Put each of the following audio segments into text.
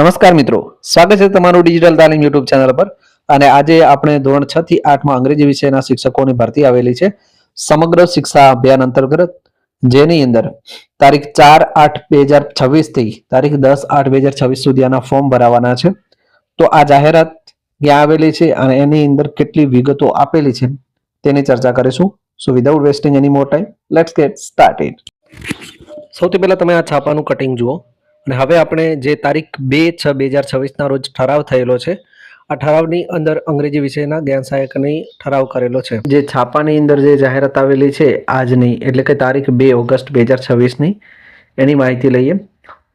નમસ્કાર મિત્રો, સ્વાગત છે તમારું ડિજિટલ તાલીમ યુટ્યુબ ચેનલ પર. અને આજે આપણે ધોરણ 6 થી 8 માં અંગ્રેજી વિષયના શિક્ષકોની ભરતી આવેલી છે સમગ્ર શિક્ષા અભિયાન અંતર્ગત, જેની અંદર તારીખ 4/8/2026 થી તારીખ 10/8/2026 સુધી આના ફોર્મ ભરાવાના છે. તો આ જાહેરાત ક્યાં આવેલી છે અને એની અંદર કેટલી વિગતો આપેલી છે તેની ચર્ચા કરીશું. So without wasting any more time, let's get started. સૌથી પહેલા તમે આ છાપાનું કટિંગ જુઓ. અને હવે આપણે જે તારીખ 2/6/2026 રોજ ઠરાવ થયેલો છે, આ ઠરાવની અંદર અંગ્રેજી વિષયના જ્ઞાન સહાયકની ઠરાવ કરેલો છે. જે છાપાની અંદર જે જાહેરાત આવેલી છે આજની, એટલે કે તારીખ 2 ઓગસ્ટ 2026ની, એની માહિતી લઈએ.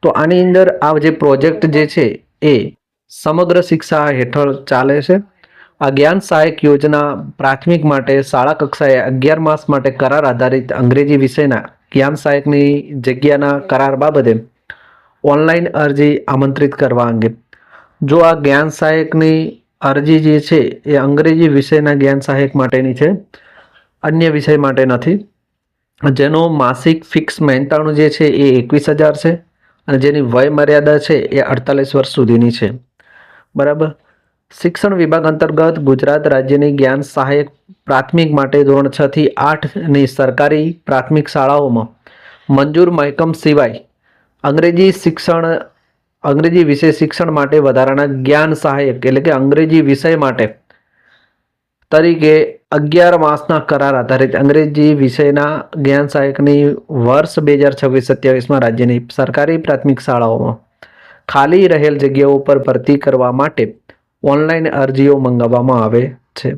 તો આની અંદર આ જે પ્રોજેક્ટ જે છે એ સમગ્ર શિક્ષા હેઠળ ચાલે છે. આ જ્ઞાન સહાયક યોજના પ્રાથમિક માટે શાળા કક્ષાએ 11 માસ માટે કરાર આધારિત અંગ્રેજી વિષયના જ્ઞાન સહાયકની જગ્યાના કરાર બાબતે ઓનલાઈન અરજી આમંત્રિત કરવા અંગે. જો આ જ્ઞાન સહાયકની અરજી જે છે એ અંગ્રેજી વિષયના જ્ઞાન સહાયક માટેની છે, અન્ય વિષય માટે નથી. જેનો માસિક ફિક્સ મહેનતાણું જે છે એ 21,000 છે અને જેની વય મર્યાદા છે એ 48 વર્ષ સુધીની છે. બરાબર. શિક્ષણ વિભાગ અંતર્ગત ગુજરાત રાજ્યની જ્ઞાન સહાયક પ્રાથમિક માટે ધોરણ 6 થી 8ની સરકારી પ્રાથમિક શાળાઓમાં મંજૂર મહેકમ સિવાય અંગ્રેજી વિષય શિક્ષણ માટે વધારાના જ્ઞાન સહાયક એટલે કે અંગ્રેજી વિષય માટે તરીકે 11 માસના કરાર આધારિત અંગ્રેજી વિષયના જ્ઞાન સહાયકની વર્ષ 2026-27માં રાજ્યની સરકારી પ્રાથમિક શાળાઓમાં ખાલી રહેલ જગ્યાઓ પર ભરતી કરવા માટે ઓનલાઈન અરજીઓ મંગાવવામાં આવે છે.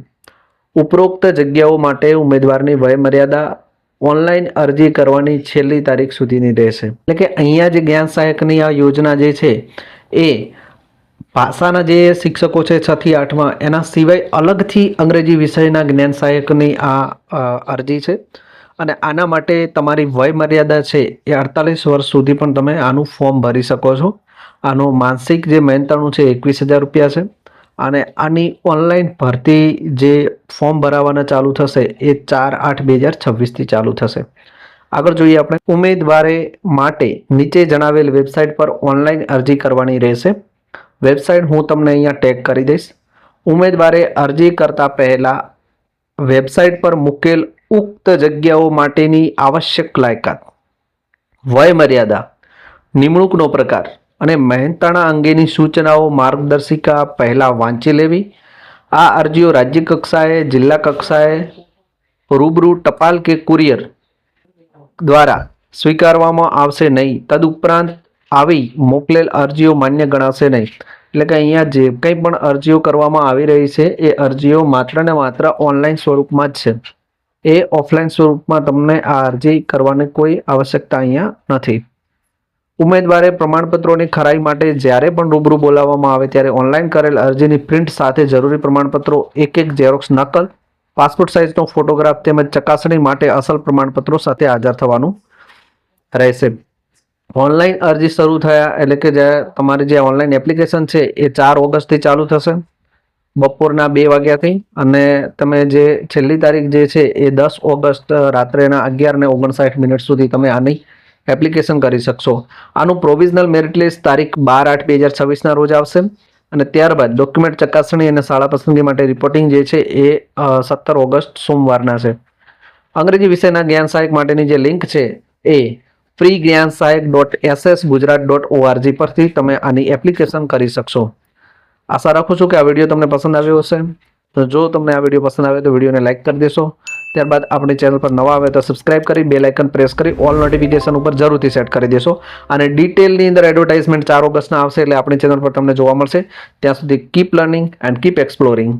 ઉપરોક્ત જગ્યાઓ માટે ઉમેદવારની વય મર્યાદા ઓનલાઈન અરજી કરવાની છેલ્લી તારીખ સુધીની રહેશે. એટલે કે અહીંયા જે જ્ઞાન સહાયકની આ યોજના જે છે એ ભાષાના જે શિક્ષકો છે 6 થી 8માં, એના સિવાય અલગથી અંગ્રેજી વિષયના જ્ઞાન સહાયકની આ અરજી છે. અને આના માટે તમારી વય મર્યાદા છે એ 48 વર્ષ સુધી પણ તમે આનું ફોર્મ ભરી શકો છો. આનું માનસિક જે મહેનતાણું છે 21,000 રૂપિયા છે. અને આની ઓનલાઈન ભરતી જે ફોર્મ ભરાવાના ચાલુ થશે એ 4/8/2026થી ચાલુ થશે. આગળ જોઈએ આપણે. ઉમેદવારે માટે નીચે જણાવેલ વેબસાઇટ પર ઓનલાઈન અરજી કરવાની રહેશે. વેબસાઇટ હું તમને અહીંયા ટેગ કરી દઈશ. ઉમેદવારે અરજી કરતા પહેલા વેબસાઇટ પર મૂકેલ ઉક્ત જગ્યાઓ માટેની આવશ્યક લાયકાત, વય મર્યાદા, નિમણૂકનો પ્રકાર અને મહેનતાણા અંગેની સૂચનાઓ માર્ગદર્શિકા પહેલા વાંચી લેવી. આ અરજીઓ રાજ્ય કક્ષાએ, જિલ્લા કક્ષાએ, રૂબરૂ, ટપાલ કે કુરિયર દ્વારા સ્વીકારવામાં આવશે નહીં. તદુપરાંત આવી મોકલેલ અરજીઓ માન્ય ગણાશે નહીં. એટલે કે અહીંયા જે કંઈ પણ અરજીઓ કરવામાં આવી રહી છે એ અરજીઓ માત્ર ને માત્ર ઓનલાઈન સ્વરૂપમાં જ છે. એ ઓફલાઈન સ્વરૂપમાં તમને આ અરજી કરવાની કોઈ આવશ્યકતા અહીંયા નથી. ઉમેદવારે પ્રમાણપત્રોની ખરાઈ માટે જ્યારે પણ રૂબરૂ બોલાવવામાં આવે ત્યારે ઓનલાઈન કરેલ અરજીની પ્રિન્ટ સાથે જરૂરી પ્રમાણપત્રો, એક ઝેરોક્સ નકલ, પાસપોર્ટ સાઇઝનો ફોટોગ્રાફ તેમજ ચકાસણી માટે અસલ પ્રમાણપત્રો સાથે હાજર થવાનું રહેશે. ઓનલાઈન અરજી શરૂ થયા એટલે કે તમારી જે ઓનલાઈન એપ્લિકેશન છે એ 4 ઓગસ્ટથી ચાલુ થશે બપોરના 2 વાગ્યાથી. અને તમે જે છેલ્લી તારીખ જે છે એ 10 ઓગસ્ટ રાત્રેના 11:59 સુધી તમે આની એપ્લિકેશન કરી શકશો. આનું પ્રોવિઝનલ મેરિટ લિસ્ટ તારીખ 12/8/2026ના રોજ આવશે. અને ત્યારબાદ ડોક્યુમેન્ટ ચકાસણી અને શાળા પસંદગી માટે રિપોર્ટિંગ જે છે એ 17 ઓગસ્ટ સોમવારના છે. અંગ્રેજી વિષયના જ્ઞાન સહાયક માટેની જે લિંક છે એ freegyansahayak.ssgujarat.org પરથી તમે આની એપ્લિકેશન કરી શકશો. આશા રાખું છું કે આ વિડીયો તમને પસંદ આવ્યો હશે. તો જો તમને આ વિડીયો પસંદ આવે તો વિડીયોને લાઇક કરી દેશો. ત્યારબાદ આપણી ચેનલ પર નવા આવે તો સબસ્ક્રાઇબ કરી બેલ આઇકન પ્રેસ કરી ઓલ નોટિફિકેશન ઉપર જરૂરથી સેટ કરી દેશો. અને ડિટેલની અંદર એડવર્ટાઇઝમેન્ટ 4 ઓગસ્ટના આવશે એટલે આપણી ચેનલ પર તમને જોવા મળશે. ત્યાં સુધી keep learning and keep exploring.